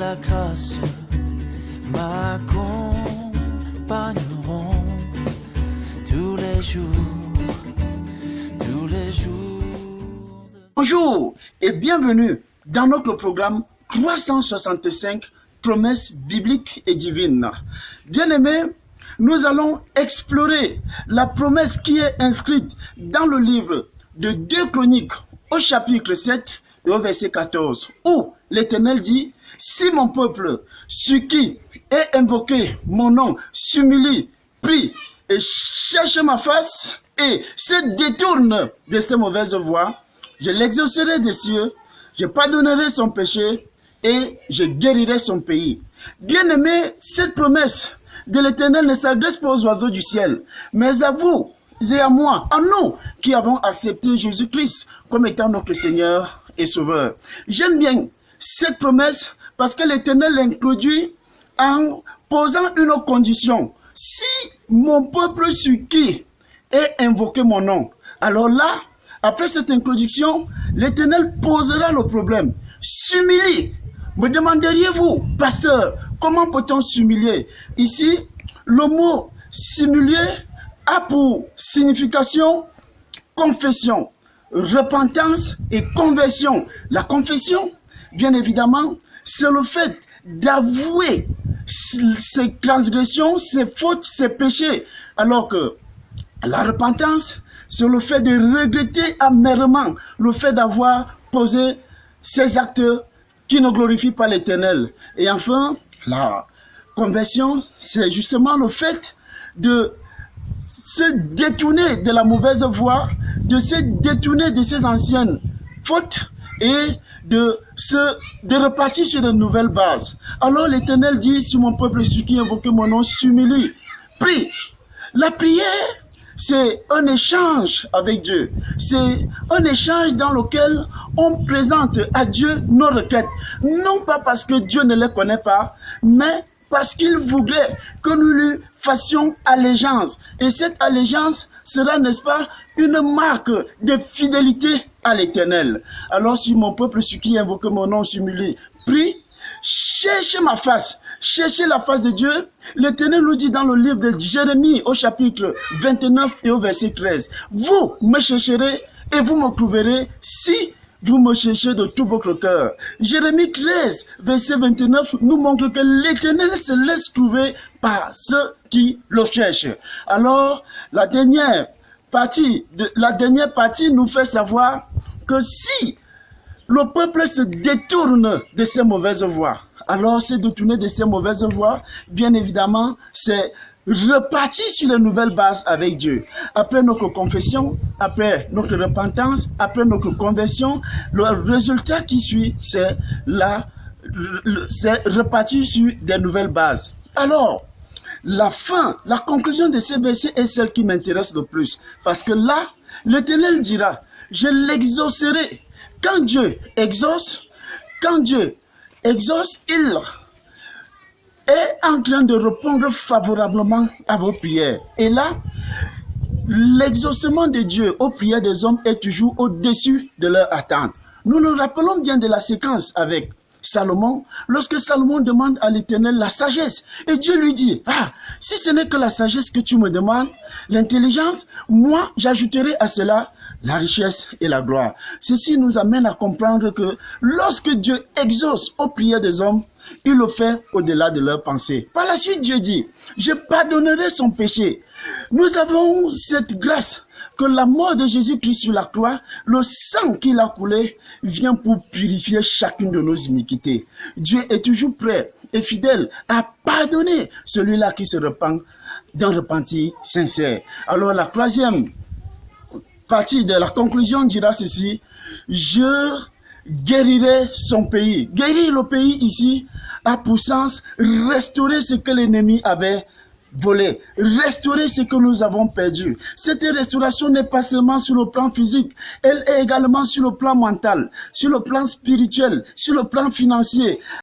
la grâce m'accompagneront tous les jours, tous les jours. Bonjour et bienvenue dans notre programme 365 promesses bibliques et divines. Bien-aimés, nous allons explorer la promesse qui est inscrite dans le livre de 2 Chroniques au chapitre 7 et au verset 14, où l'Éternel dit: si mon peuple, sur qui est invoqué mon nom, s'humilie, prie et cherche ma face et se détourne de ses mauvaises voies, je l'exaucerai des cieux, je pardonnerai son péché et je guérirai son pays. Bien-aimés, cette promesse de l'Éternel ne s'adresse pas aux oiseaux du ciel, mais à vous et à moi, à nous qui avons accepté Jésus-Christ comme étant notre Seigneur et Sauveur. J'aime bien cette promesse parce que l'Éternel l'introduit en posant une condition. Si mon peuple sur qui est invoqué mon nom, alors là, après cette introduction, l'Éternel posera le problème. S'humilie. Me demanderiez-vous, pasteur, comment peut-on s'humilier? Ici, le mot s'humilier a pour signification confession, repentance et conversion. La confession, bien évidemment, c'est le fait d'avouer ses transgressions, ses fautes, ses péchés. Alors que la repentance, c'est le fait de regretter amèrement le fait d'avoir posé ces actes qui ne glorifient pas l'Éternel. Et enfin, la conversion, c'est justement le fait de se détourner de la mauvaise voie, de se détourner de ses anciennes fautes et de repartir sur de nouvelles bases. Alors l'Éternel dit: si mon peuple sur qui invoque mon nom s'humilie, prie. La prière, c'est un échange avec Dieu. C'est un échange dans lequel on présente à Dieu nos requêtes. Non pas parce que Dieu ne les connaît pas, mais parce qu'il voudrait que nous lui fassions allégeance. Et cette allégeance sera, n'est-ce pas, une marque de fidélité à l'Éternel. Alors si mon peuple sur qui invoque mon nom s'humilie, prie, cherchez ma face, cherchez la face de Dieu. L'Éternel nous dit dans le livre de Jérémie au chapitre 29 et au verset 13, vous me chercherez et vous me trouverez si vous me cherchez de tout votre cœur. Jérémie 13, verset 29 nous montre que l'Éternel se laisse trouver par ceux qui le cherchent. Alors, la dernière partie nous fait savoir que si le peuple se détourne de ses mauvaises voies, alors se détourner de ses mauvaises voies, bien évidemment, c'est repartir sur les nouvelles bases avec Dieu. Après notre confession, après notre repentance, après notre conversion, le résultat qui suit, c'est repartir sur des nouvelles bases. Alors, la conclusion de ces versets est celle qui m'intéresse le plus. Parce que là, l'Éternel dira: je l'exaucerai. Quand Dieu exauce, il est en train de répondre favorablement à vos prières. Et là, l'exaucement de Dieu aux prières des hommes est toujours au-dessus de leur attente. Nous nous rappelons bien de la séquence avec Salomon, lorsque Salomon demande à l'Éternel la sagesse. Et Dieu lui dit: ah, si ce n'est que la sagesse que tu me demandes, l'intelligence, moi j'ajouterai à cela la richesse et la gloire. Ceci nous amène à comprendre que lorsque Dieu exauce aux prières des hommes, il le fait au-delà de leurs pensées. Par la suite, Dieu dit: je pardonnerai son péché. Nous avons cette grâce que la mort de Jésus-Christ sur la croix, le sang qu'il a coulé, vient pour purifier chacune de nos iniquités. Dieu est toujours prêt et fidèle à pardonner celui-là qui se repent d'un repentir sincère. Alors la troisième partie de la conclusion dira ceci: je guérirai son pays. Guérir le pays ici a pour sens restaurer ce que l'ennemi avait volé, restaurer ce que nous avons perdu. Cette restauration n'est pas seulement sur le plan physique, elle est également sur le plan mental, sur le plan spirituel, sur le plan financier.